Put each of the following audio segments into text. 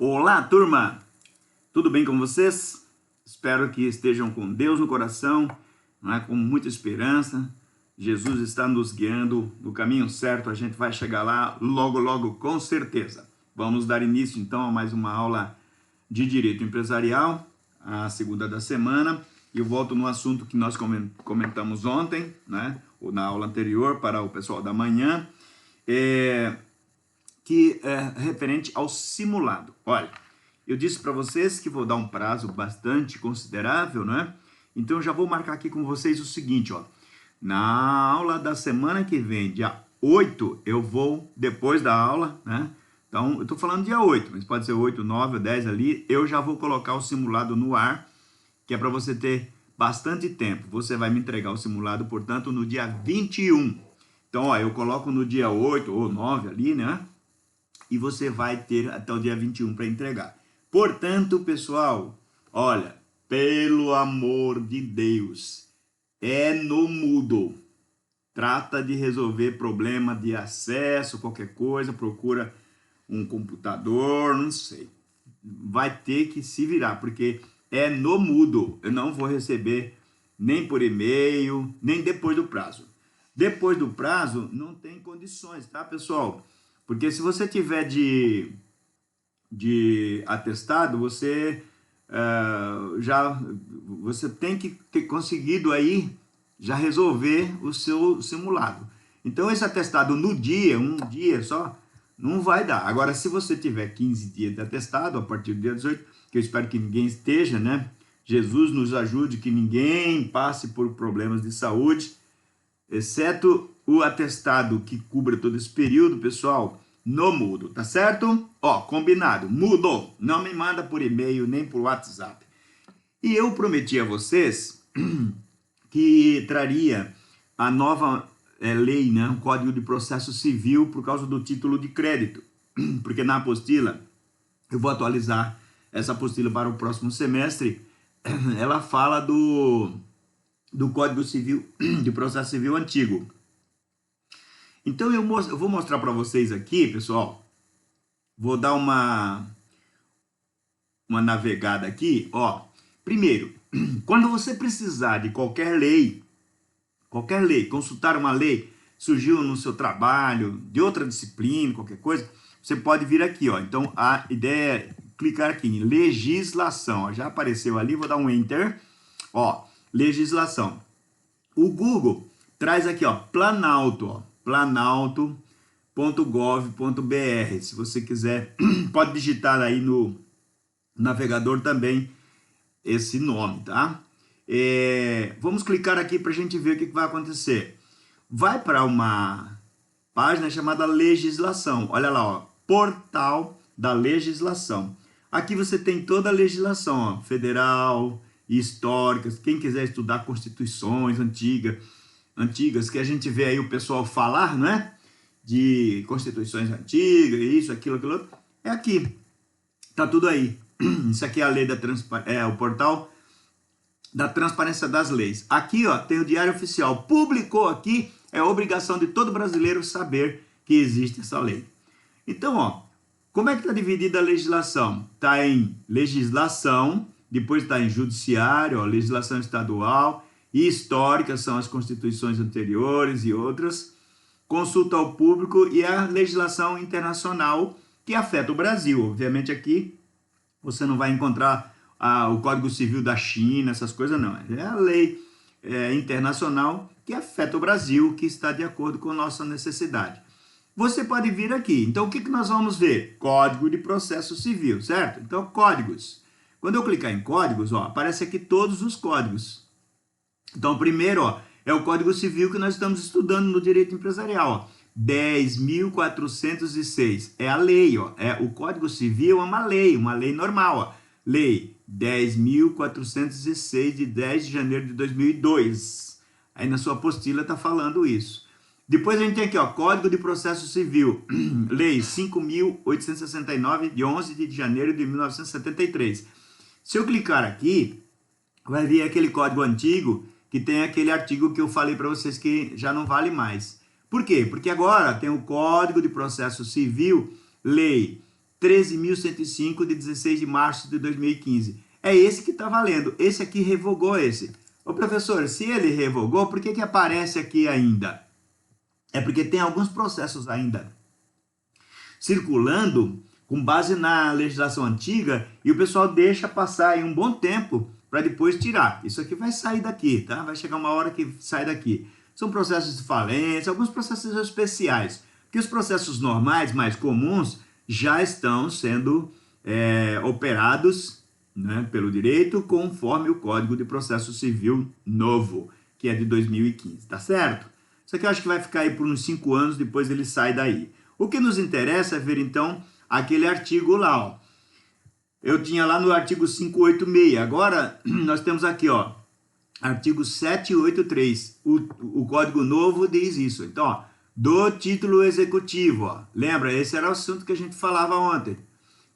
Olá, turma! Tudo bem com vocês? Espero que estejam com Deus no coração, não é? Com muita esperança. Jesus está nos guiando no caminho certo, a gente vai chegar lá logo, logo, com certeza. Vamos dar início, então, a mais uma aula de Direito Empresarial, a segunda da semana. E eu volto no assunto que nós comentamos ontem, né? Ou na aula anterior, para o pessoal da manhã, que é referente ao simulado. Olha, eu disse para vocês que vou dar um prazo bastante considerável, né? Então, eu já vou marcar aqui com vocês o seguinte, ó. Na aula da semana que vem, dia 8, eu vou, depois da aula, né? Então, eu estou falando dia 8, mas pode ser 8, 9 ou 10 ali, eu já vou colocar o simulado no ar, que é para você ter bastante tempo. Você vai me entregar o simulado, portanto, no dia 21. Então, ó, eu coloco no dia 8 ou 9 ali, né? E você vai ter até o dia 21 para entregar. Portanto, pessoal, olha, pelo amor de Deus, é no Moodle. Trata de resolver problema de acesso, qualquer coisa, procura um computador, não sei. Vai ter que se virar, porque é no Moodle. Eu não vou receber nem por e-mail, nem depois do prazo. Depois do prazo, não tem condições, tá, pessoal? Porque se você tiver de atestado, você você tem que ter conseguido aí já resolver o seu simulado. Então, esse atestado no dia, um dia só, não vai dar. Agora, se você tiver 15 dias de atestado, a partir do dia 18, que eu espero que ninguém esteja, né? Jesus nos ajude, que ninguém passe por problemas de saúde, exceto o atestado que cubra todo esse período, pessoal, no Moodle, tá certo? Ó, combinado, Moodle, não me manda por e-mail nem por WhatsApp. E eu prometi a vocês que traria a nova lei, né, o Código de Processo Civil, por causa do título de crédito, porque na apostila, eu vou atualizar essa apostila para o próximo semestre, ela fala do Código Civil, de Processo Civil antigo. Então, eu vou mostrar para vocês aqui, pessoal, vou dar uma navegada aqui, ó. Primeiro, quando você precisar de qualquer lei, consultar uma lei, surgiu no seu trabalho, de outra disciplina, qualquer coisa, você pode vir aqui, ó. Então, a ideia é clicar aqui em legislação, ó. Já apareceu ali, vou dar um enter, ó, legislação. O Google traz aqui, ó, Planalto, ó, planalto.gov.br. Se você quiser, pode digitar aí no navegador também esse nome, tá? Vamos clicar aqui para a gente ver o que vai acontecer. Vai para uma página chamada legislação. Olha lá, ó, portal da legislação. Aqui você tem toda a legislação, ó, federal, históricas. Quem quiser estudar constituições antigas, que a gente vê aí o pessoal falar, não é? De constituições antigas, isso, aquilo, outro. É aqui. Tá tudo aí. Isso aqui é a lei da o portal da transparência das leis. Aqui, ó, tem o Diário Oficial. Publicou aqui, é obrigação de todo brasileiro saber que existe essa lei. Então, ó, como é que está dividida a legislação? Está em legislação, depois está em judiciário, ó, legislação estadual, e históricas são as constituições anteriores e outras, consulta ao público e a legislação internacional que afeta o Brasil. Obviamente aqui você não vai encontrar o Código Civil da China, essas coisas não. É a lei internacional que afeta o Brasil, que está de acordo com a nossa necessidade. Você pode vir aqui. Então, o que nós vamos ver? Código de Processo Civil, certo? Então, códigos. Quando eu clicar em códigos, ó, aparece aqui todos os códigos. Então, primeiro, ó, é o Código Civil que nós estamos estudando no Direito Empresarial, ó. 10.406 é a lei, ó. O Código Civil é uma lei normal, ó. Lei 10.406 de 10 de janeiro de 2002. Aí na sua apostila está falando isso. Depois a gente tem aqui, ó, Código de Processo Civil, Lei 5.869 de 11 de janeiro de 1973. Se eu clicar aqui, vai vir aquele código antigo que tem aquele artigo que eu falei para vocês que já não vale mais. Por quê? Porque agora tem o Código de Processo Civil, Lei 13.105 de 16 de março de 2015. É esse que está valendo. Esse aqui revogou esse. Ô professor, se ele revogou, por que aparece aqui ainda? É porque tem alguns processos ainda circulando com base na legislação antiga e o pessoal deixa passar aí um bom tempo para depois tirar. Isso aqui vai sair daqui, tá? Vai chegar uma hora que sai daqui. São processos de falência, alguns processos especiais. Porque os processos normais, mais comuns, já estão sendo operados, né, pelo direito conforme o Código de Processo Civil novo, que é de 2015, tá certo? Isso aqui eu acho que vai ficar aí por uns 5 anos, depois ele sai daí. O que nos interessa é ver, então, aquele artigo lá, ó. Eu tinha lá no artigo 586, agora nós temos aqui, ó, artigo 783. O Código Novo diz isso. Então, ó, do título executivo, ó. Lembra, esse era o assunto que a gente falava ontem.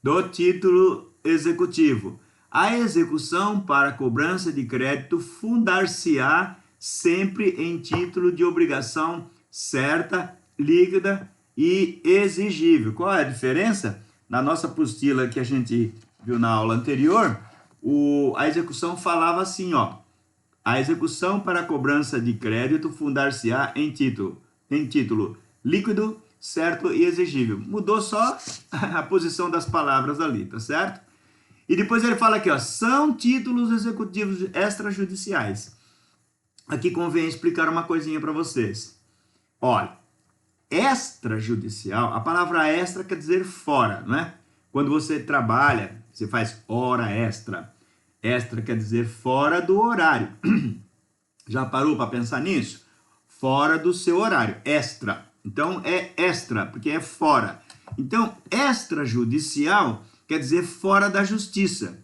Do título executivo. A execução para cobrança de crédito fundar-se-á sempre em título de obrigação certa, líquida e exigível. Qual é a diferença? Na nossa apostila que a gente viu na aula anterior, a execução falava assim, ó. A execução para cobrança de crédito fundar-se-á em título líquido, certo e exigível. Mudou só a posição das palavras ali, tá certo? E depois ele fala aqui, ó, são títulos executivos extrajudiciais. Aqui convém explicar uma coisinha para vocês. Olha, extrajudicial, a palavra extra quer dizer fora, não é? Quando você trabalha, você faz hora extra. Extra quer dizer fora do horário. Já parou para pensar nisso? Fora do seu horário, extra. Então é extra, porque é fora. Então, extrajudicial quer dizer fora da justiça.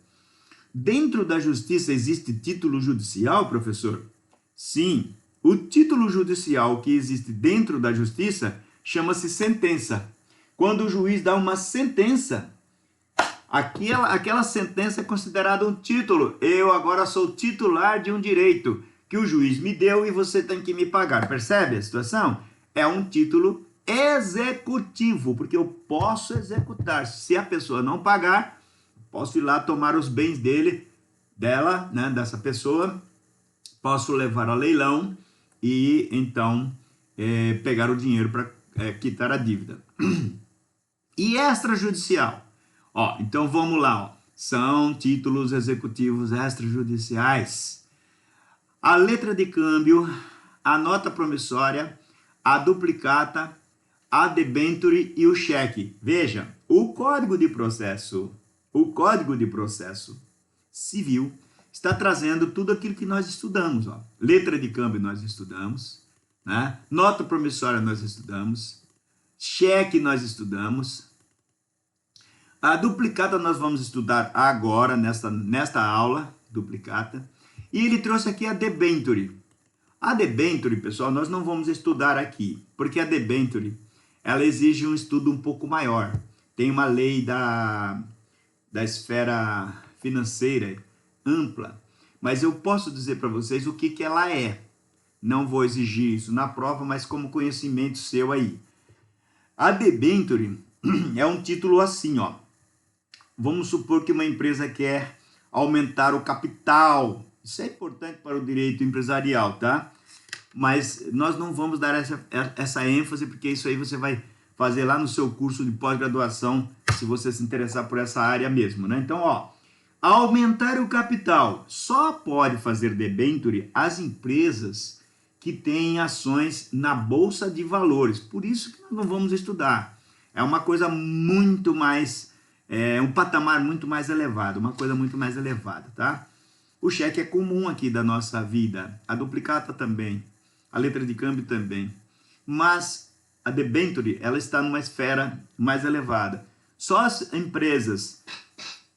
Dentro da justiça existe título judicial, professor? Sim. O título judicial que existe dentro da justiça chama-se sentença. Quando o juiz dá uma sentença, aquela sentença é considerada um título. Eu agora sou titular de um direito que o juiz me deu e você tem que me pagar. Percebe a situação? É um título executivo, porque eu posso executar. Se a pessoa não pagar, posso ir lá tomar os bens dela, né, dessa pessoa, posso levar a leilão e então pegar o dinheiro para quitar a dívida. E extrajudicial? Ó, então vamos lá, ó. São títulos executivos extrajudiciais. A letra de câmbio, a nota promissória, a duplicata, a debenture e o cheque. Veja, o Código de Processo Civil está trazendo tudo aquilo que nós estudamos. Ó. Letra de câmbio nós estudamos, né? Nota promissória nós estudamos, cheque nós estudamos, a duplicata nós vamos estudar agora, nesta aula, duplicata, e ele trouxe aqui a debenture. A debenture, pessoal, nós não vamos estudar aqui, porque a debenture, ela exige um estudo um pouco maior. Tem uma lei da esfera financeira ampla, mas eu posso dizer para vocês o que ela é. Não vou exigir isso na prova, mas como conhecimento seu aí. A debenture é um título assim, ó. Vamos supor que uma empresa quer aumentar o capital. Isso é importante para o direito empresarial, tá? Mas nós não vamos dar essa ênfase, porque isso aí você vai fazer lá no seu curso de pós-graduação, se você se interessar por essa área mesmo, né? Então, ó, aumentar o capital. Só pode fazer debenture as empresas que têm ações na Bolsa de Valores. Por isso que nós não vamos estudar. É uma coisa muito mais, um patamar muito mais elevado, uma coisa muito mais elevada, tá? O cheque é comum aqui da nossa vida, a duplicata também, a letra de câmbio também. Mas a debenture, ela está numa esfera mais elevada. Só as empresas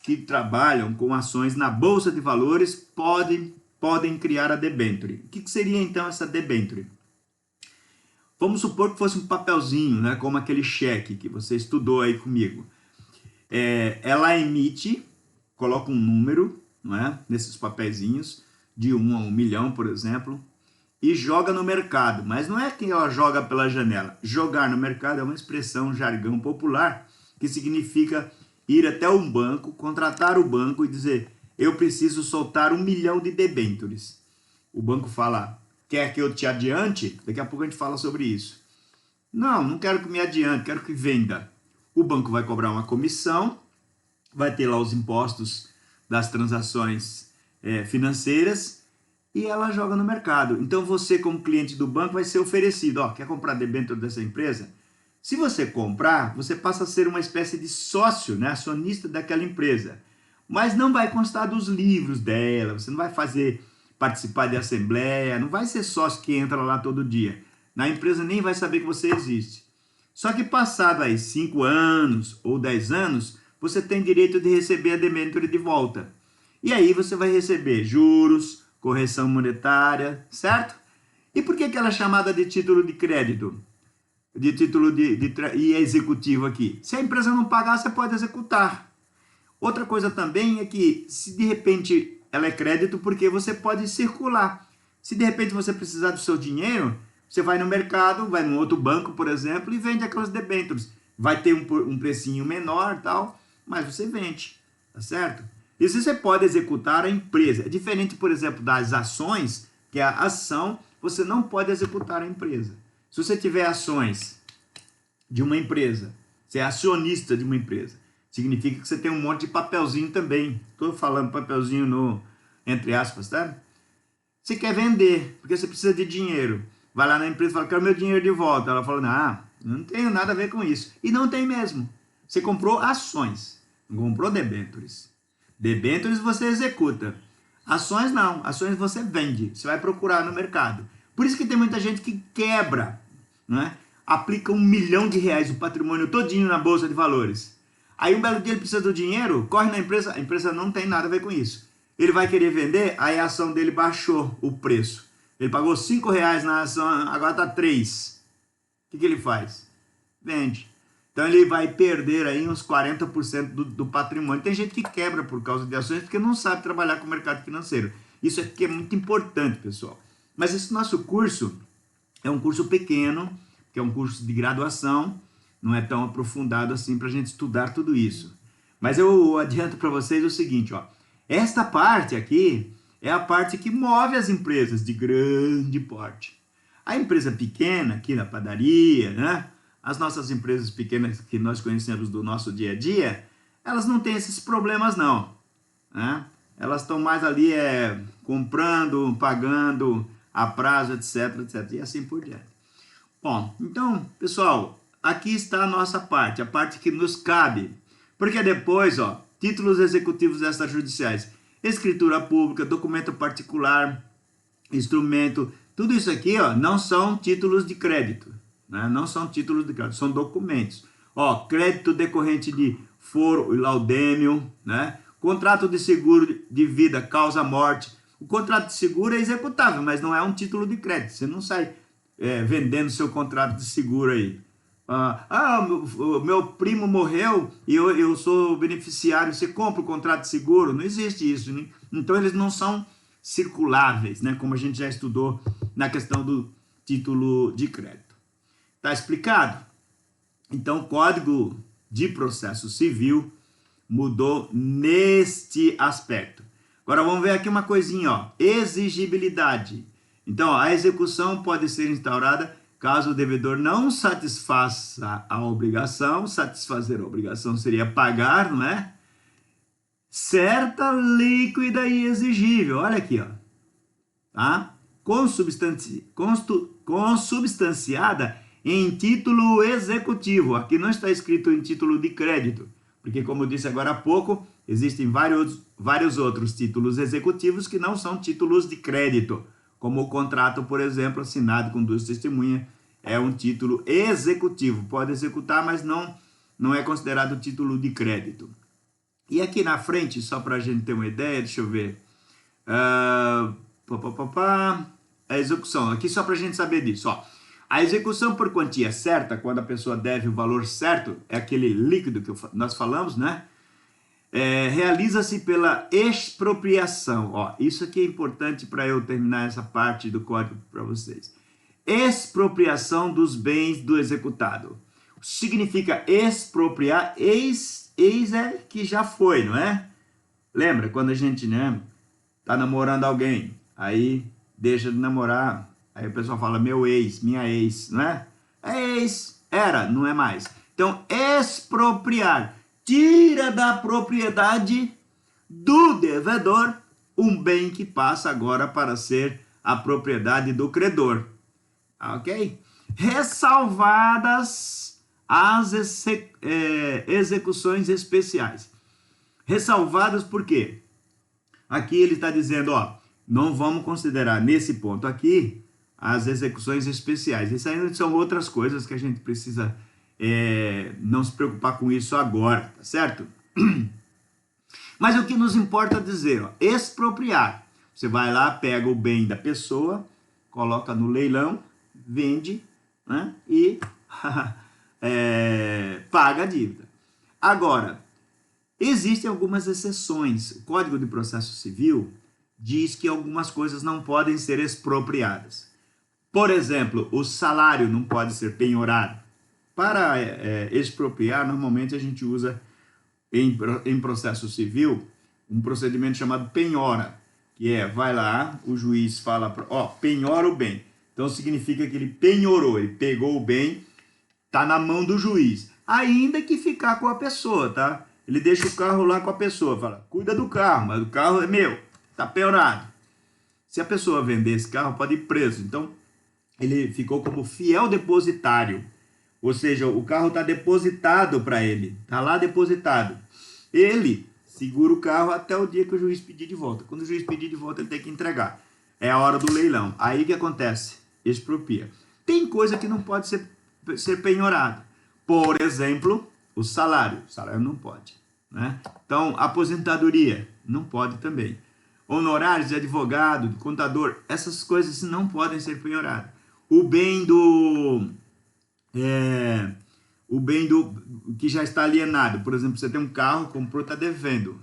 que trabalham com ações na Bolsa de Valores podem criar a debenture. O que seria então essa debenture? Vamos supor que fosse um papelzinho, né, como aquele cheque que você estudou aí comigo. Ela emite, coloca um número, não é, nesses papeizinhos, de 1 a 1 milhão, por exemplo, e joga no mercado. Mas não é que ela joga pela janela. Jogar no mercado é uma expressão, um jargão popular, que significa ir até um banco, contratar o banco e dizer, eu preciso soltar 1 milhão de debêntures. O banco fala, quer que eu te adiante? Daqui a pouco a gente fala sobre isso. Não, não quero que me adiante, quero que venda. O banco vai cobrar uma comissão, vai ter lá os impostos das transações financeiras e ela joga no mercado. Então você, como cliente do banco, vai ser oferecido, ó, quer comprar debênture dessa empresa? Se você comprar, você passa a ser uma espécie de sócio, né, acionista daquela empresa. Mas não vai constar dos livros dela, você não vai participar de assembleia, não vai ser sócio que entra lá todo dia. Na empresa nem vai saber que você existe. Só que passado aí 5 anos ou 10 anos, você tem direito de receber a debênture de volta. E aí você vai receber juros, correção monetária, certo? E por que ela é chamada de título de crédito? De título e executivo aqui. Se a empresa não pagar, você pode executar. Outra coisa também é que, se de repente ela é crédito, porque você pode circular. Se de repente você precisar do seu dinheiro, você vai no mercado, vai num outro banco, por exemplo, e vende aquelas debêntures. Vai ter um precinho menor, tal, mas você vende, tá certo? E se você pode executar a empresa. É diferente, por exemplo, das ações, que é a ação, você não pode executar a empresa. Se você tiver ações de uma empresa, você é acionista de uma empresa, significa que você tem um monte de papelzinho também. Estou falando papelzinho entre aspas, tá? Você quer vender, porque você precisa de dinheiro. Vai lá na empresa e fala, quero meu dinheiro de volta. Ela fala, não tenho nada a ver com isso. E não tem mesmo. Você comprou ações, não comprou debêntures. Debêntures você executa. Ações não, ações você vende. Você vai procurar no mercado. Por isso que tem muita gente que quebra, né? Aplica R$1 milhão, o patrimônio todinho na bolsa de valores. Aí um belo dia ele precisa do dinheiro, corre na empresa, a empresa não tem nada a ver com isso. Ele vai querer vender, aí a ação dele baixou o preço. Ele pagou R$5 na ação, agora está 3. O que ele faz? Vende. Então ele vai perder aí uns 40% do patrimônio. Tem gente que quebra por causa de ações porque não sabe trabalhar com o mercado financeiro. Isso aqui é muito importante, pessoal. Mas esse nosso curso é um curso pequeno, que é um curso de graduação, não é tão aprofundado assim para a gente estudar tudo isso. Mas eu adianto para vocês o seguinte, ó, esta parte aqui é a parte que move as empresas de grande porte. A empresa pequena, aqui na padaria, né? As nossas empresas pequenas que nós conhecemos do nosso dia a dia, elas não têm esses problemas não, né? Elas estão mais ali comprando, pagando a prazo, etc, etc, e assim por diante. Bom, então, pessoal, aqui está a nossa parte, a parte que nos cabe. Porque depois, ó, títulos executivos extrajudiciais, escritura pública, documento particular, instrumento, tudo isso aqui, ó, não são títulos de crédito, né? Não são títulos de crédito, são documentos. Ó, crédito decorrente de foro e laudêmio, né? Contrato de seguro de vida, causa morte. O contrato de seguro é executável, mas não é um título de crédito. Você não sai vendendo seu contrato de seguro aí. Meu primo morreu e eu sou beneficiário, você compra o contrato de seguro? Não existe isso, né? Então eles não são circuláveis, né? Como a gente já estudou na questão do título de crédito. Tá explicado? Então o Código de Processo Civil mudou neste aspecto. Agora vamos ver aqui uma coisinha, ó. Exigibilidade. Então, a execução pode ser instaurada caso o devedor não satisfaça a obrigação. Satisfazer a obrigação seria pagar, não é? Certa, líquida e exigível. Olha aqui, ó. Tá? Consubstanciada em título executivo. Aqui não está escrito em título de crédito, porque, como eu disse agora há pouco, existem vários outros títulos executivos que não são títulos de crédito, como o contrato, por exemplo, assinado com 2 testemunhas, é um título executivo. Pode executar, mas não é considerado título de crédito. E aqui na frente, só para a gente ter uma ideia, deixa eu ver. A execução, aqui só para a gente saber disso, ó. A execução por quantia certa, quando a pessoa deve o valor certo, é aquele líquido que nós falamos, né? Realiza-se pela expropriação. Ó, isso aqui é importante para eu terminar essa parte do código para vocês. Expropriação dos bens do executado. significa expropriar, ex é que já foi, não é? Lembra quando a gente, né, tá namorando alguém, aí deixa de namorar, aí o pessoal fala meu ex, minha ex, não é? É ex, era, não é mais. Então, expropriar, tira da propriedade do devedor um bem que passa agora para ser a propriedade do credor. Ok? Ressalvadas as execuções especiais. Ressalvadas por quê? Aqui ele está dizendo, ó, não vamos considerar nesse ponto aqui as execuções especiais. Isso ainda são outras coisas que a gente precisa não se preocupar com isso agora, tá certo? Mas o que nos importa dizer, ó, expropriar. Você vai lá, pega o bem da pessoa, coloca no leilão, vende, né, e paga a dívida. Agora, existem algumas exceções. O Código de Processo Civil diz que algumas coisas não podem ser expropriadas. Por exemplo, o salário não pode ser penhorado. Para expropriar, normalmente a gente usa em processo civil um procedimento chamado penhora, que vai lá, o juiz fala, ó, penhora o bem. Então significa que ele penhorou, ele pegou o bem, tá na mão do juiz. Ainda que ficar com a pessoa, tá? Ele deixa o carro lá com a pessoa, fala, cuida do carro, mas o carro é meu, tá penhorado. Se a pessoa vender esse carro, pode ir preso. Então, ele ficou como fiel depositário. Ou seja, o carro está depositado para ele, está lá depositado. Ele segura o carro até o dia que o juiz pedir de volta. Quando o juiz pedir de volta, ele tem que entregar. É a hora do leilão. Aí o que acontece? Expropria. Tem coisa que não pode ser penhorada. Por exemplo, o salário. O salário não pode, né? Então, aposentadoria não pode também. Honorários de advogado, de contador, essas coisas não podem ser penhoradas. O bem do que já está alienado. Por exemplo, você tem um carro, comprou, está devendo.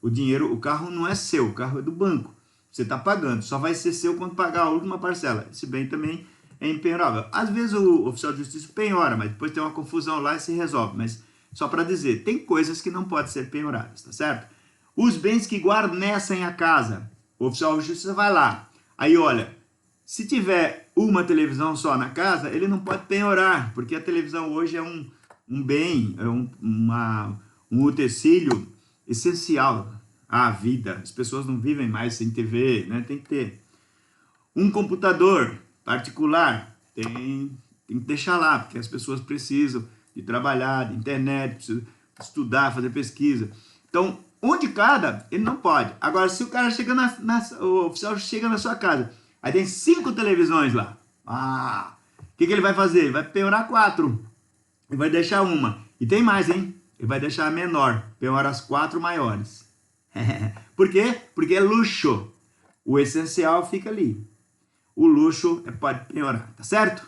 O dinheiro, o carro não é seu, o carro é do banco. Você está pagando, só vai ser seu quando pagar a última parcela. Esse bem também é impenhorável. Às vezes o oficial de justiça penhora, mas depois tem uma confusão lá e se resolve. Mas só para dizer, tem coisas que não podem ser penhoradas, tá certo? Os bens que guarnecem a casa, o oficial de justiça vai lá. Aí olha, se tiver uma televisão só na casa, ele não pode penhorar, porque a televisão hoje é um bem, é um utensílio essencial à vida. As pessoas não vivem mais sem TV, né? Tem que ter. Um computador particular, tem que deixar lá, porque as pessoas precisam de trabalhar, de internet, precisam estudar, fazer pesquisa. Então, um de cada, ele não pode. Agora, se o cara chega o oficial chega na sua casa, aí tem 5 televisões lá. O que ele vai fazer? Ele vai penhorar 4. Ele vai deixar uma. E tem mais, hein? Ele vai deixar a menor. Penhora as 4 maiores. Por quê? Porque é luxo. O essencial fica ali. O luxo pode penhorar, tá certo?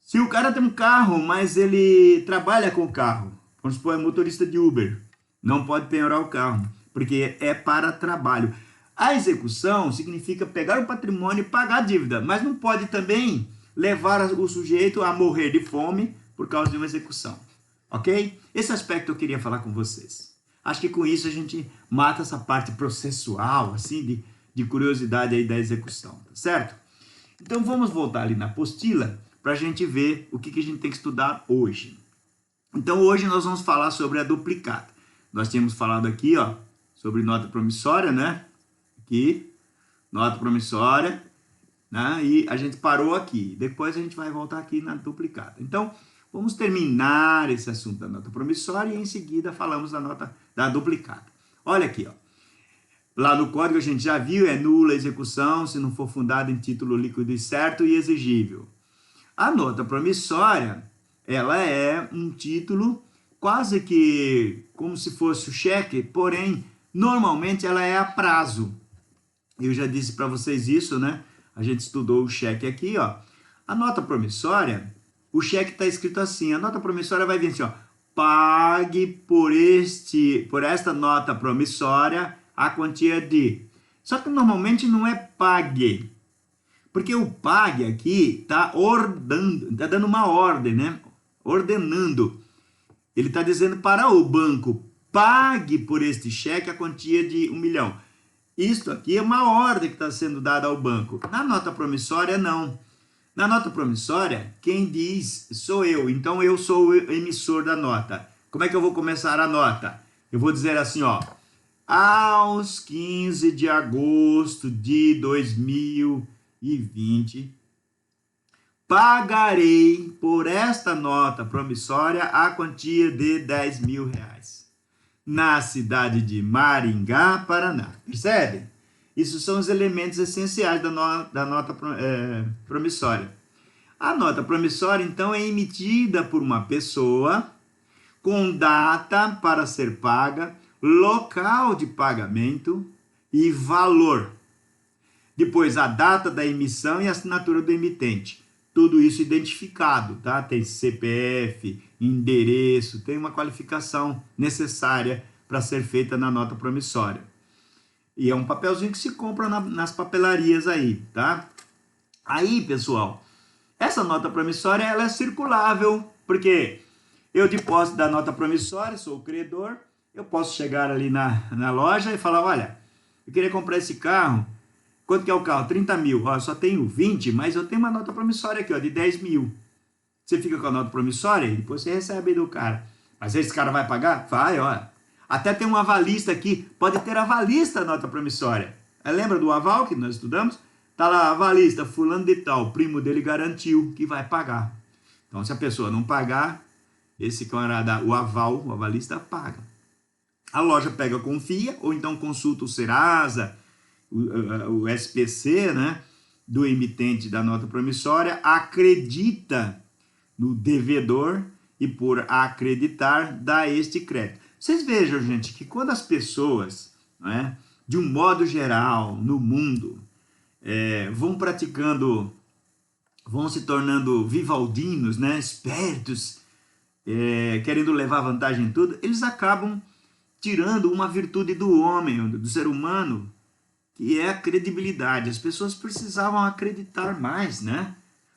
Se o cara tem um carro, mas ele trabalha com o carro, vamos supor, é motorista de Uber, não pode penhorar o carro, porque é para trabalho. A execução significa pegar o patrimônio e pagar a dívida, mas não pode também levar o sujeito a morrer de fome por causa de uma execução, ok? Esse aspecto eu queria falar com vocês. Acho que com isso a gente mata essa parte processual, assim, de curiosidade aí da execução, tá certo? Então vamos voltar ali na apostila para a gente ver o que a gente tem que estudar hoje. Então hoje nós vamos falar sobre a duplicata. Nós tínhamos falado aqui, ó, sobre nota promissória, né? Aqui, nota promissória, né? E a gente parou aqui. Depois a gente vai voltar aqui na duplicata. Então, vamos terminar esse assunto da nota promissória e em seguida falamos da duplicata. Olha aqui, ó. Lá no código a gente já viu, é nula a execução se não for fundada em título líquido e certo e exigível. A nota promissória, ela é um título quase que como se fosse o cheque, porém, normalmente ela é a prazo. Eu já disse para vocês isso, né? A gente estudou o cheque aqui, ó. A nota promissória, o cheque está escrito assim, a nota promissória vai vir assim, ó. Pague por esta nota promissória a quantia de... Só que normalmente não é pague. Porque o pague aqui está dando uma ordem, né? ordenando. Ele está dizendo para o banco, pague por este cheque a quantia de 1 milhão. Isto aqui é uma ordem que está sendo dada ao banco. Na nota promissória, não. Na nota promissória, quem diz sou eu. Então, eu sou o emissor da nota. Como é que eu vou começar a nota? Eu vou dizer assim, ó. Aos 15 de agosto de 2020, pagarei por esta nota promissória a quantia de 10 mil reais. Na cidade de Maringá, Paraná. Percebe? Isso são os elementos essenciais da nota promissória. A nota promissória, então, é emitida por uma pessoa com data para ser paga, local de pagamento e valor. Depois, a data da emissão e a assinatura do emitente. Tudo isso identificado, tá? Tem CPF, endereço, tem uma qualificação necessária para ser feita na nota promissória. E é um papelzinho que se compra nas papelarias aí, tá? Aí, pessoal, essa nota promissória ela é circulável, porque eu, de posse da nota promissória, sou o credor, eu posso chegar ali na loja e falar, olha, eu queria comprar esse carro, quanto que é o carro? 30 mil, ó, eu só tenho 20, mas eu tenho uma nota promissória aqui, ó, de 10 mil. Você fica com a nota promissória e depois você recebe do cara. Mas esse cara vai pagar? Vai, ó. Até tem um avalista aqui, pode ter avalista a nota promissória. Lembra do aval que nós estudamos? Tá lá, avalista, fulano de tal, primo dele garantiu que vai pagar. Então, se a pessoa não pagar, esse camarada, o avalista paga. A loja pega, confia, ou então consulta o Serasa, o SPC, né, do emitente da nota promissória, acredita no devedor e, por acreditar, dá este crédito. Vocês vejam, gente, que quando as pessoas, né, de um modo geral, no mundo, vão praticando, vão se tornando vivaldinos, né, espertos, querendo levar vantagem em tudo, eles acabam tirando uma virtude do homem, do ser humano, que é a credibilidade. As pessoas precisavam acreditar mais, né,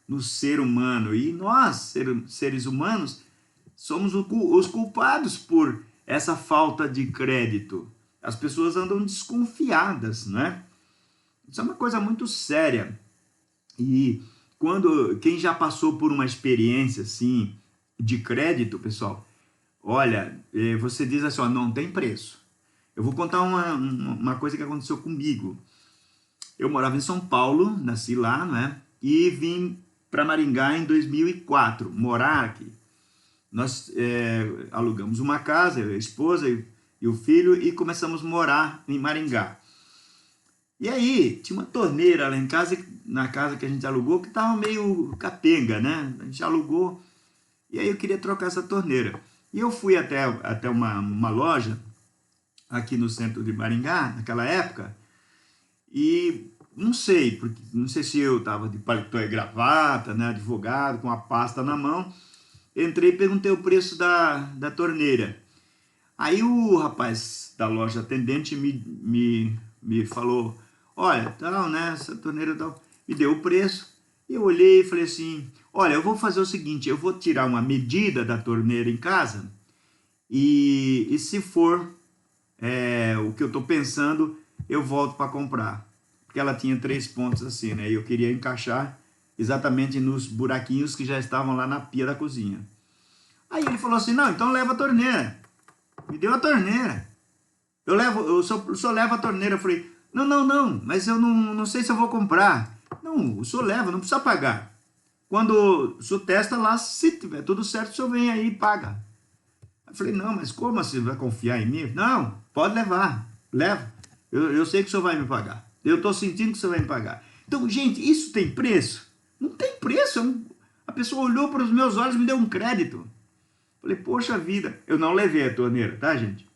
no ser humano. E nós, seres humanos, somos os culpados por essa falta de crédito. As pessoas andam desconfiadas, né? Isso é uma coisa muito séria. E quem já passou por uma experiência assim de crédito, pessoal, olha, você diz assim, ó, não tem preço. Eu vou contar uma coisa que aconteceu comigo. Eu morava em São Paulo, nasci lá, né? E vim para Maringá em 2004, morar aqui. Nós alugamos uma casa, eu, a esposa e o filho, e começamos a morar em Maringá. E aí, tinha uma torneira lá em casa, na casa que a gente alugou, que estava meio capenga, né? A gente alugou, e aí eu queria trocar essa torneira. E eu fui até uma loja, aqui no centro de Maringá, naquela época, e não sei se eu estava de paletó e gravata, né, advogado, com a pasta na mão, entrei e perguntei o preço da torneira. Aí o rapaz da loja atendente me falou, olha, tal, né, essa torneira tal, me deu o preço, e eu olhei e falei assim, olha, eu vou fazer o seguinte, eu vou tirar uma medida da torneira em casa, e se for o que eu estou pensando, eu volto para comprar. Porque ela tinha 3 pontos assim, né? E eu queria encaixar exatamente nos buraquinhos que já estavam lá na pia da cozinha. Aí ele falou assim, não, então leva a torneira. Me deu a torneira. O senhor leva a torneira. Eu falei, não, mas eu não sei se eu vou comprar. Não, o senhor leva, não precisa pagar. Quando o senhor testa lá, se tiver tudo certo, o senhor vem aí e paga. Eu falei, não, mas como assim? Vai confiar em mim? Não, pode levar, leva. Eu sei que o senhor vai me pagar. Eu estou sentindo que o senhor vai me pagar. Então, gente, isso tem preço? Não tem preço. A pessoa olhou para os meus olhos e me deu um crédito. Falei, poxa vida. Eu não levei a torneira, tá, gente?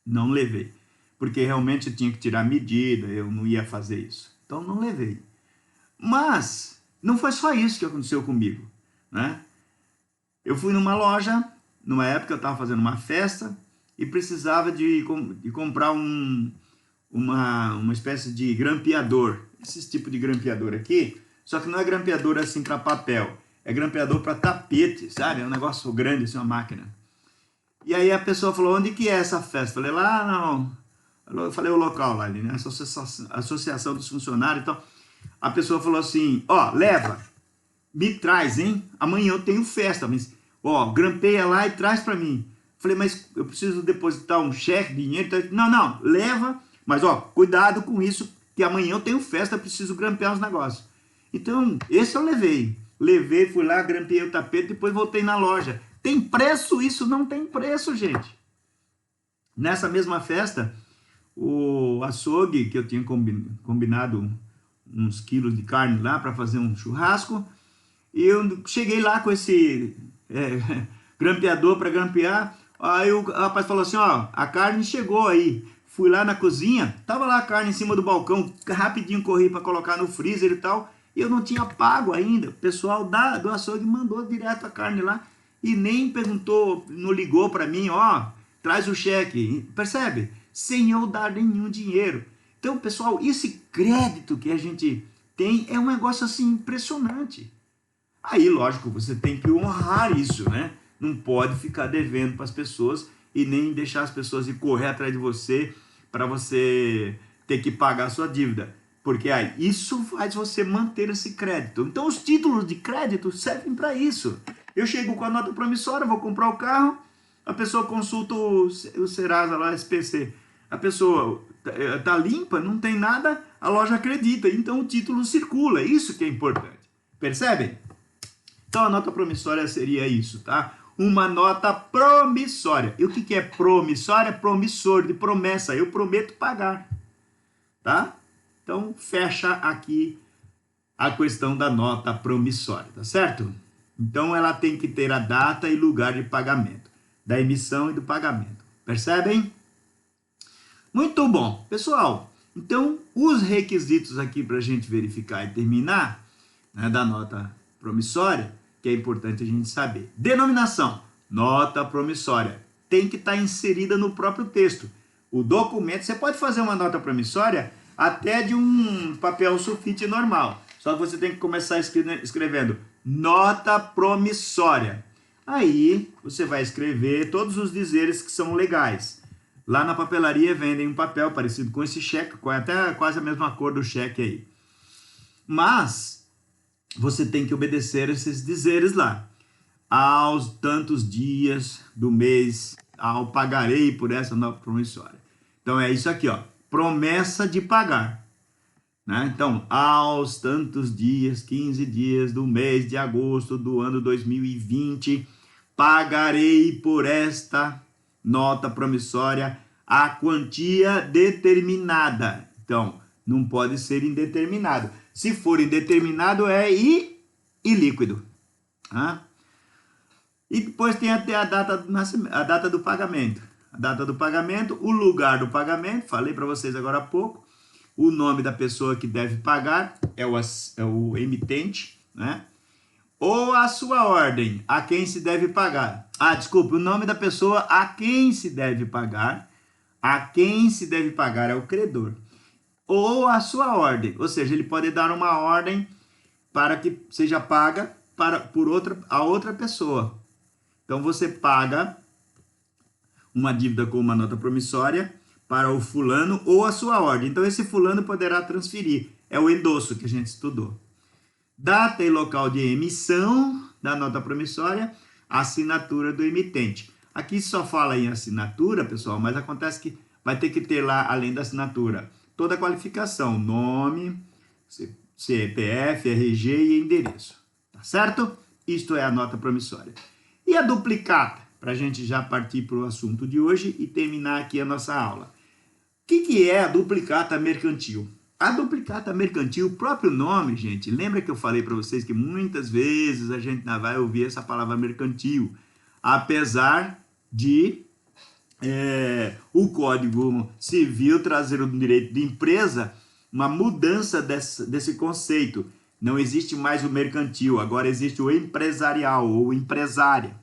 Não levei. Porque realmente eu tinha que tirar medida, eu não ia fazer isso. Então, não levei. Mas, não foi só isso que aconteceu comigo, né? Eu fui numa loja, numa época eu estava fazendo uma festa e precisava de comprar uma espécie de grampeador. Esse tipo de grampeador aqui, só que não é grampeador assim para papel. é grampeador para tapete, sabe? É um negócio grande, assim, uma máquina. E aí a pessoa falou, onde que é essa festa? Falei, lá não. Eu falei o local lá, né? Associação dos funcionários e tal. A pessoa falou assim, ó, leva, me traz, hein? Amanhã eu tenho festa, mas, ó, grampeia lá e traz para mim. Falei, mas eu preciso depositar um cheque, dinheiro. Não, não, leva, mas, ó, cuidado com isso, que amanhã eu tenho festa, eu preciso grampear os negócios. Então, esse eu levei. Levei, fui lá, grampeei o tapete, depois voltei na loja. Tem preço? Isso não tem preço, gente. Nessa mesma festa, o açougue, que eu tinha combinado uns quilos de carne lá para fazer um churrasco, e eu cheguei lá com esse grampeador para grampear. Aí o rapaz falou assim, ó, a carne chegou aí. Fui lá na cozinha, tava lá a carne em cima do balcão, rapidinho corri para colocar no freezer e tal, e eu não tinha pago ainda. O pessoal do açougue mandou direto a carne lá e nem perguntou, não ligou para mim, ó, traz o cheque, percebe? Sem eu dar nenhum dinheiro. Então, pessoal, esse crédito que a gente tem é um negócio assim impressionante. Aí, lógico, você tem que honrar isso, né? Não pode ficar devendo para as pessoas e nem deixar as pessoas ir correr atrás de você para você ter que pagar a sua dívida. Porque aí, isso faz você manter esse crédito. Então, os títulos de crédito servem para isso. Eu chego com a nota promissória, vou comprar o carro, a pessoa consulta o Serasa lá, SPC. A pessoa tá limpa, não tem nada, a loja acredita. Então, o título circula. Isso que é importante. Percebem? Então, a nota promissória seria isso, tá? Uma nota promissória. E o que é promissória? Promissor, de promessa. Eu prometo pagar, tá? Então, fecha aqui a questão da nota promissória, tá certo? Então, ela tem que ter a data e lugar de pagamento, da emissão e do pagamento. Percebem? Muito bom. Pessoal, então, os requisitos aqui para a gente verificar e terminar, né, da nota promissória, que é importante a gente saber. Denominação, nota promissória, tem que estar inserida no próprio texto. O documento, você pode fazer uma nota promissória até de um papel sulfite normal. Só que você tem que começar escrevendo nota promissória. Aí você vai escrever todos os dizeres que são legais. Lá na papelaria vendem um papel parecido com esse cheque, até quase a mesma cor do cheque aí. Mas você tem que obedecer esses dizeres lá. Aos tantos dias do mês, pagarei por essa nota promissória. Então é isso aqui, ó. Promessa de pagar, né? Então, aos tantos dias, 15 dias do mês de agosto do ano 2020, pagarei por esta nota promissória a quantia determinada. Então, não pode ser indeterminado. Se for indeterminado, é ilíquido. Tá? E depois tem até a data do pagamento. A data do pagamento, o lugar do pagamento, falei para vocês agora há pouco, o nome da pessoa que deve pagar é o emitente, né? Ou a sua ordem, a quem se deve pagar. Desculpa, o nome da pessoa a quem se deve pagar. A quem se deve pagar é o credor. Ou a sua ordem, ou seja, ele pode dar uma ordem para que seja paga a outra pessoa. Então, você paga uma dívida com uma nota promissória para o fulano ou a sua ordem. Então, esse fulano poderá transferir. É o endosso que a gente estudou. Data e local de emissão da nota promissória, assinatura do emitente. Aqui só fala em assinatura, pessoal, mas acontece que vai ter que ter lá, além da assinatura, toda a qualificação, nome, CPF, RG e endereço. Tá certo? Isto é a nota promissória. E a duplicata? Para a gente já partir para o assunto de hoje e terminar aqui a nossa aula. O que é a duplicata mercantil? A duplicata mercantil, o próprio nome, gente, lembra que eu falei para vocês que muitas vezes a gente não vai ouvir essa palavra mercantil, apesar de o Código Civil trazer no direito de empresa uma mudança desse conceito. Não existe mais o mercantil, agora existe o empresarial ou empresária.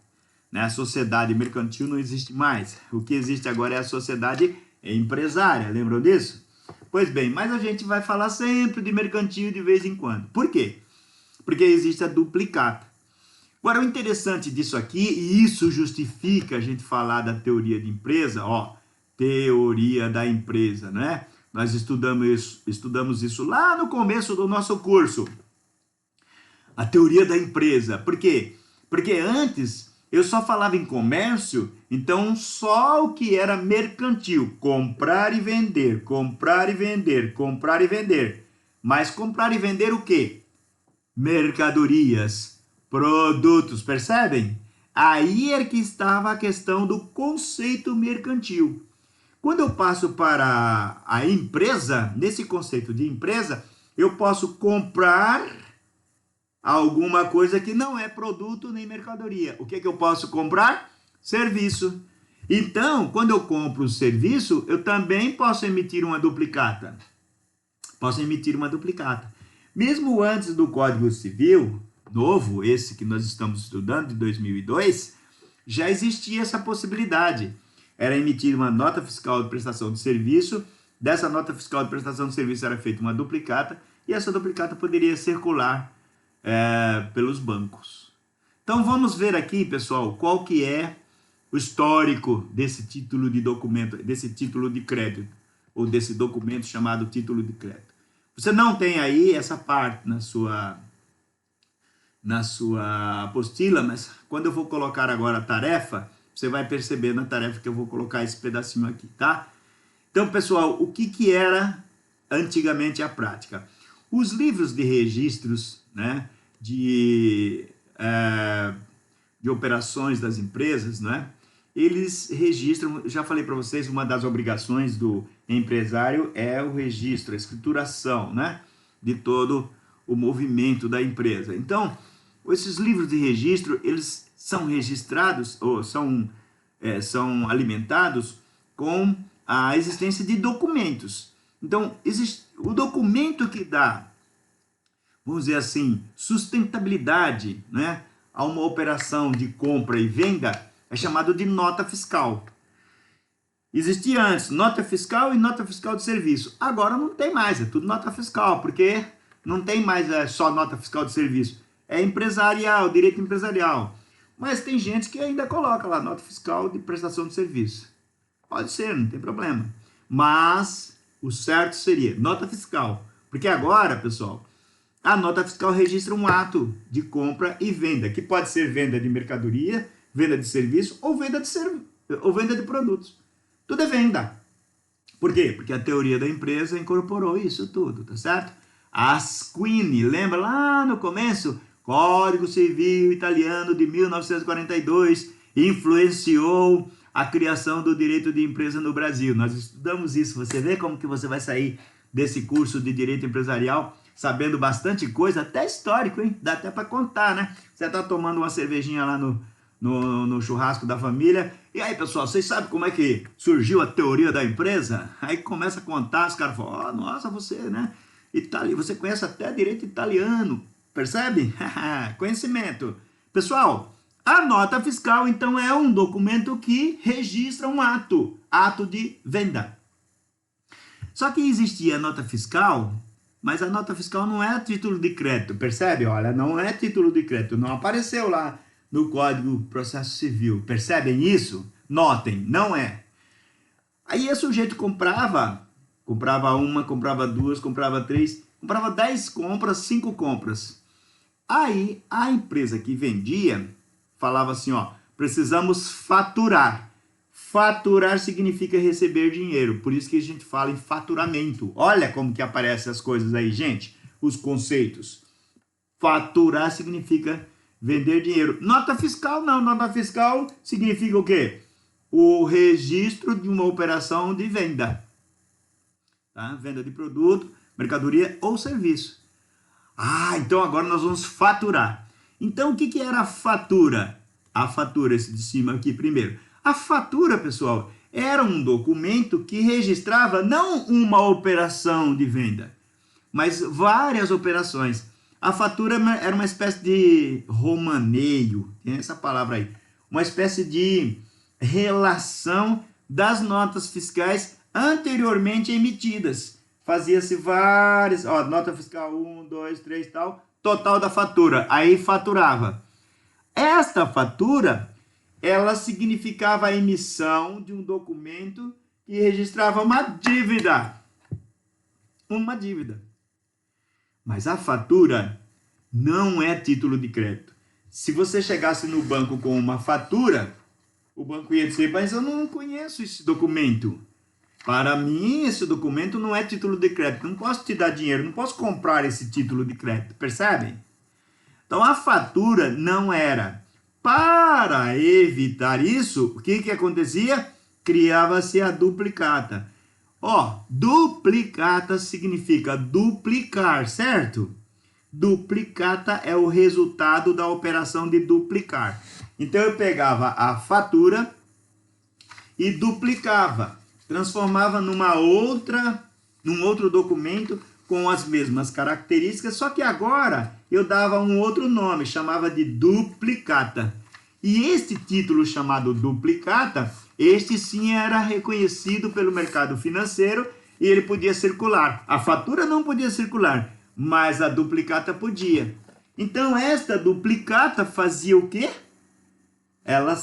Né? A sociedade mercantil não existe mais. O que existe agora é a sociedade empresária, lembram disso? Pois bem, mas a gente vai falar sempre de mercantil de vez em quando. Por quê? Porque existe a duplicata. Agora, o interessante disso aqui, e isso justifica a gente falar da teoria de empresa, ó, teoria da empresa, né? Nós estudamos isso lá no começo do nosso curso. A teoria da empresa. Por quê? Porque antes eu só falava em comércio, então só o que era mercantil, comprar e vender, comprar e vender, comprar e vender. Mas comprar e vender o quê? Mercadorias, produtos, percebem? Aí é que estava a questão do conceito mercantil. Quando eu passo para a empresa, nesse conceito de empresa, eu posso comprar alguma coisa que não é produto nem mercadoria. O que que eu posso comprar? Serviço. Então, quando eu compro o serviço, eu também posso emitir uma duplicata. Posso emitir uma duplicata. Mesmo antes do Código Civil novo, esse que nós estamos estudando, de 2002, já existia essa possibilidade. Era emitir uma nota fiscal de prestação de serviço, dessa nota fiscal de prestação de serviço era feita uma duplicata, e essa duplicata poderia circular pelos bancos. Então vamos ver aqui, pessoal, qual que é o histórico desse título de documento, desse título de crédito, ou desse documento chamado título de crédito. Você não tem aí essa parte na sua apostila, mas quando eu vou colocar agora a tarefa, você vai perceber na tarefa que eu vou colocar esse pedacinho aqui, tá? Então, pessoal, o que era antigamente a prática? Os livros de registros, né, de operações das empresas, né, eles registram, já falei para vocês, uma das obrigações do empresário é o registro, a escrituração, né, de todo o movimento da empresa. Então, esses livros de registro, eles são registrados, ou são alimentados com a existência de documentos. Então, o documento que dá, vamos dizer assim, sustentabilidade, né, a uma operação de compra e venda é chamado de nota fiscal. Existia antes nota fiscal e nota fiscal de serviço. Agora não tem mais, é tudo nota fiscal, porque não tem mais só nota fiscal de serviço. É empresarial, direito empresarial. Mas tem gente que ainda coloca lá nota fiscal de prestação de serviço. Pode ser, não tem problema. Mas o certo seria nota fiscal. Porque agora, pessoal, a nota fiscal registra um ato de compra e venda, que pode ser venda de mercadoria, venda de serviço ou venda de produtos. Tudo é venda. Por quê? Porque a teoria da empresa incorporou isso tudo, tá certo? Asquini, lembra lá no começo? Código Civil Italiano de 1942 influenciou a criação do direito de empresa no Brasil. Nós estudamos isso. Você vê como que você vai sair desse curso de direito empresarial sabendo bastante coisa, até histórico, hein? Dá até para contar, né? Você tá tomando uma cervejinha lá no churrasco da família. E aí, pessoal, vocês sabem como é que surgiu a teoria da empresa? Aí começa a contar, os caras falam, oh, nossa, você, né? Você conhece até direito italiano, percebe? Conhecimento. Pessoal, a nota fiscal, então, é um documento que registra um ato de venda. Só que existia a nota fiscal, mas a nota fiscal não é título de crédito, percebe? Olha, não é título de crédito, não apareceu lá no Código de Processo Civil. Percebem isso? Notem, não é. Aí o sujeito comprava uma, comprava duas, comprava três, comprava 10 compras, 5 compras. Aí a empresa que vendia falava assim, ó, precisamos faturar. Faturar significa receber dinheiro, por isso que a gente fala em faturamento. Olha como que aparecem as coisas aí, gente, os conceitos. Faturar significa vender dinheiro. Nota fiscal não, nota fiscal significa o quê? O registro de uma operação de venda. Tá? Venda de produto, mercadoria ou serviço. Ah, então agora nós vamos faturar. Então o que era a fatura? A fatura, esse de cima aqui primeiro. A fatura, pessoal, era um documento que registrava não uma operação de venda, mas várias operações. A fatura era uma espécie de romaneio, tem essa palavra aí, uma espécie de relação das notas fiscais anteriormente emitidas. Fazia-se várias, ó, nota fiscal 1, 2, 3 tal, total da fatura, aí faturava. Esta fatura, ela significava a emissão de um documento que registrava uma dívida. Uma dívida. Mas a fatura não é título de crédito. Se você chegasse no banco com uma fatura, o banco ia dizer, mas eu não conheço esse documento. Para mim, esse documento não é título de crédito. Não posso te dar dinheiro, não posso comprar esse título de crédito, percebem? Então, a fatura não era. Para evitar isso, o que acontecia? Criava-se a duplicata. Ó, duplicata significa duplicar, certo? Duplicata é o resultado da operação de duplicar. Então, eu pegava a fatura e duplicava, transformava num outro documento com as mesmas características, só que agora eu dava um outro nome, chamava de duplicata. E este título chamado duplicata, este sim era reconhecido pelo mercado financeiro e ele podia circular. A fatura não podia circular, mas a duplicata podia. Então esta duplicata fazia o quê? Ela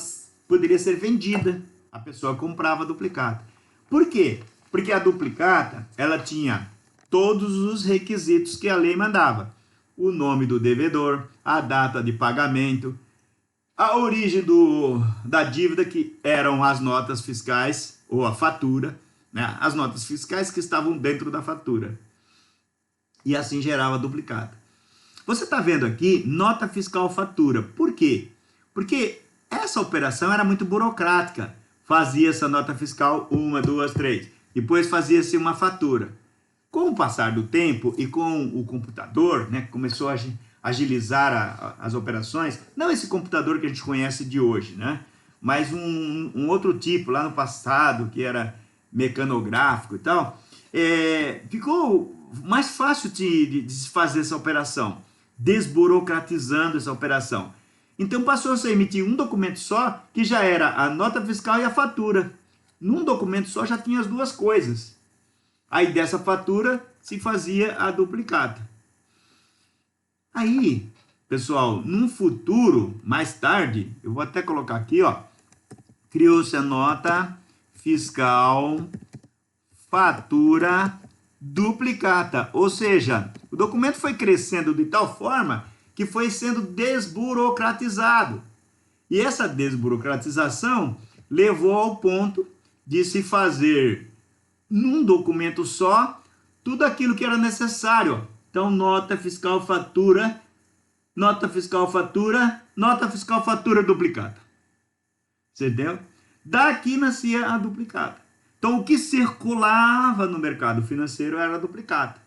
poderia ser vendida. A pessoa comprava a duplicata. Por quê? Porque a duplicata, ela tinha todos os requisitos que a lei mandava. O nome do devedor, a data de pagamento, a origem da dívida, que eram as notas fiscais, ou a fatura, né? As notas fiscais que estavam dentro da fatura. E assim gerava a duplicata. Você está vendo aqui, nota fiscal fatura. Por quê? Porque essa operação era muito burocrática. Fazia-se a nota fiscal 1, 2, 3. Depois fazia-se uma fatura. Com o passar do tempo e com o computador, né, começou a agilizar as operações, não esse computador que a gente conhece de hoje, né, mas um outro tipo lá no passado, que era mecanográfico e tal, ficou mais fácil de se fazer essa operação, desburocratizando essa operação. Então passou a se emitir um documento só, que já era a nota fiscal e a fatura. Num documento só já tinha as duas coisas. Aí dessa fatura se fazia a duplicata. Aí, pessoal, num futuro, mais tarde, eu vou até colocar aqui, ó, criou-se a nota fiscal fatura duplicata. Ou seja, o documento foi crescendo de tal forma que foi sendo desburocratizado. E essa desburocratização levou ao ponto de se fazer num documento só tudo aquilo que era necessário. Então, nota fiscal fatura, nota fiscal fatura, nota fiscal fatura duplicata. Você entendeu? Daqui nascia a duplicata. Então, o que circulava no mercado financeiro era a duplicata.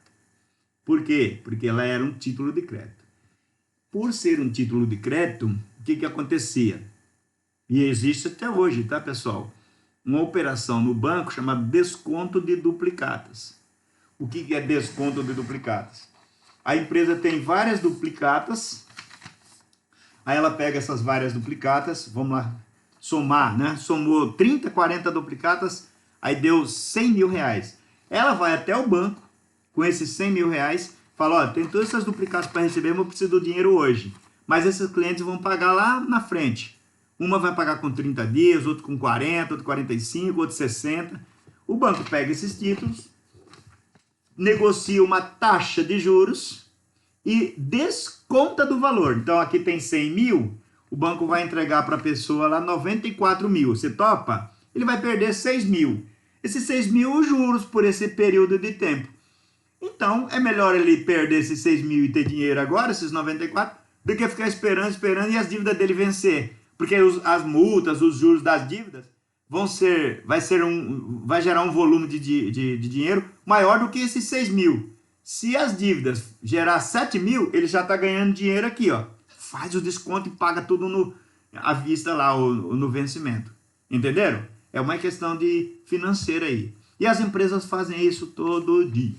Por quê? Porque ela era um título de crédito. Por ser um título de crédito, o que acontecia? E existe até hoje, tá, pessoal? Uma operação no banco chamada desconto de duplicatas. O que é desconto de duplicatas? A empresa tem várias duplicatas, aí ela pega essas várias duplicatas, vamos lá, somar, né? Somou 30, 40 duplicatas, aí deu 100 mil reais. Ela vai até o banco com esses 100 mil reais, fala, ó, tem todas essas duplicatas para receber, mas eu preciso do dinheiro hoje. Mas esses clientes vão pagar lá na frente. Uma vai pagar com 30 dias, outro com 40, outro 45, outro 60. O banco pega esses títulos, negocia uma taxa de juros e desconta do valor. Então, aqui tem 100 mil, o banco vai entregar para a pessoa lá 94 mil. Você topa? Ele vai perder 6 mil. Esses 6 mil, os juros por esse período de tempo. Então, é melhor ele perder esses 6 mil e ter dinheiro agora, esses 94, do que ficar esperando e as dívidas dele vencer. Porque as multas, os juros das dívidas vai gerar um volume de dinheiro maior do que esses 6 mil. Se as dívidas gerar 7 mil, ele já está ganhando dinheiro aqui, ó. Faz o desconto e paga tudo à vista lá, ou no vencimento. Entenderam? É uma questão de financeira aí. E as empresas fazem isso todo dia.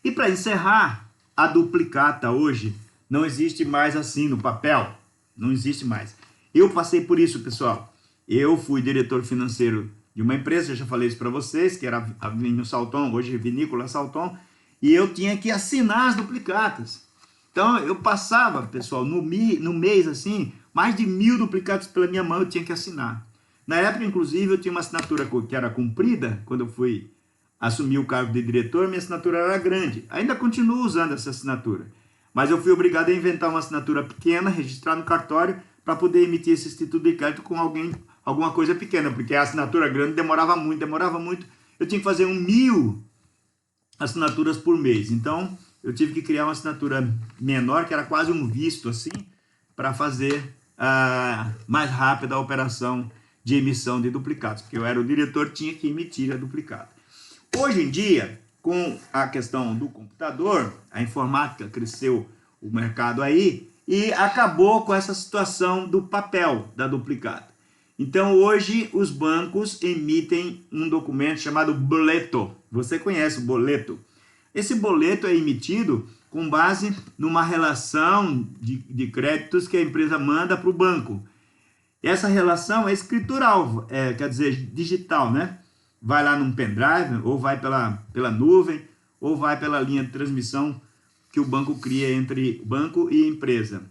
E para encerrar, a duplicata hoje não existe mais assim no papel. Não existe mais. Eu passei por isso, pessoal. Eu fui diretor financeiro de uma empresa, eu já falei isso para vocês, que era a Vinho Salton, hoje Vinícola Salton, e eu tinha que assinar as duplicatas. Então, eu passava, pessoal, no mês, assim, mais de 1.000 duplicados pela minha mão eu tinha que assinar. Na época, inclusive, eu tinha uma assinatura que era comprida, quando eu fui assumir o cargo de diretor, minha assinatura era grande. Ainda continuo usando essa assinatura. Mas eu fui obrigado a inventar uma assinatura pequena, registrar no cartório, para poder emitir esse título de crédito com alguma coisa pequena, porque a assinatura grande demorava muito. Eu tinha que fazer 1.000 assinaturas por mês. Então, eu tive que criar uma assinatura menor, que era quase um visto, assim, para fazer mais rápida a operação de emissão de duplicados, porque eu era o diretor, tinha que emitir a duplicata. Hoje em dia, com a questão do computador, a informática cresceu o mercado aí e acabou com essa situação do papel da duplicata. Então, hoje, os bancos emitem um documento chamado boleto. Você conhece o boleto? Esse boleto é emitido com base numa relação de créditos que a empresa manda para o banco. Essa relação é escritural, quer dizer, digital, né? Vai lá num pendrive, ou vai pela nuvem, ou vai pela linha de transmissão que o banco cria entre banco e empresa.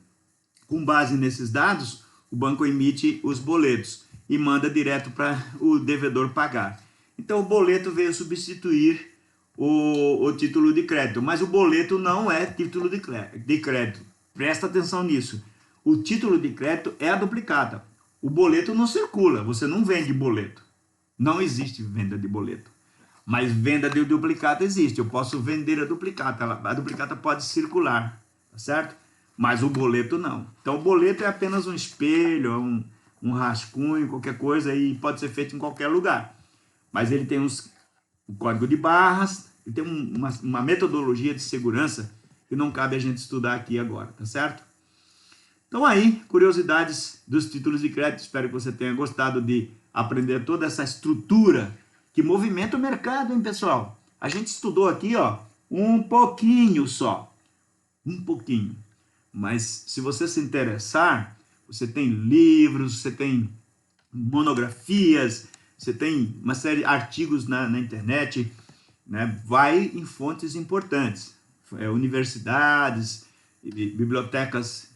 Com base nesses dados, o banco emite os boletos e manda direto para o devedor pagar. Então, o boleto veio substituir o título de crédito, mas o boleto não é título de crédito. Presta atenção nisso. O título de crédito é a duplicata. O boleto não circula, você não vende boleto. Não existe venda de boleto. Mas venda de duplicata existe. Eu posso vender a duplicata. A duplicata pode circular, tá certo? Mas o boleto não. Então, o boleto é apenas um espelho, um rascunho, qualquer coisa, e pode ser feito em qualquer lugar. Mas ele tem o código de barras, ele tem uma metodologia de segurança que não cabe a gente estudar aqui agora, tá certo? Então aí, curiosidades dos títulos de crédito. Espero que você tenha gostado de aprender toda essa estrutura que movimenta o mercado, hein, pessoal? A gente estudou aqui, ó, um pouquinho só. Um pouquinho. Mas se você se interessar, você tem livros, você tem monografias, você tem uma série de artigos na internet, né? Vai em fontes importantes, universidades, bibliotecas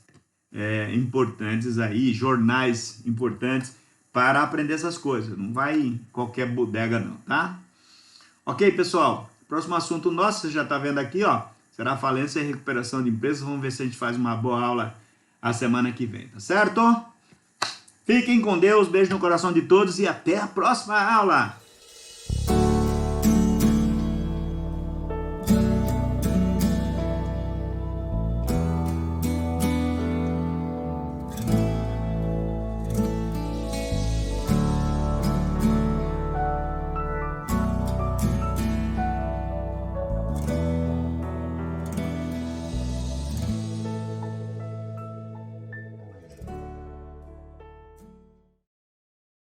importantes aí, jornais importantes para aprender essas coisas. Não vai em qualquer bodega não, tá? Ok, pessoal? Próximo assunto nosso, você já está vendo aqui, ó, será falência e recuperação de empresas. Vamos ver se a gente faz uma boa aula a semana que vem, tá certo? Fiquem com Deus, beijo no coração de todos e até a próxima aula!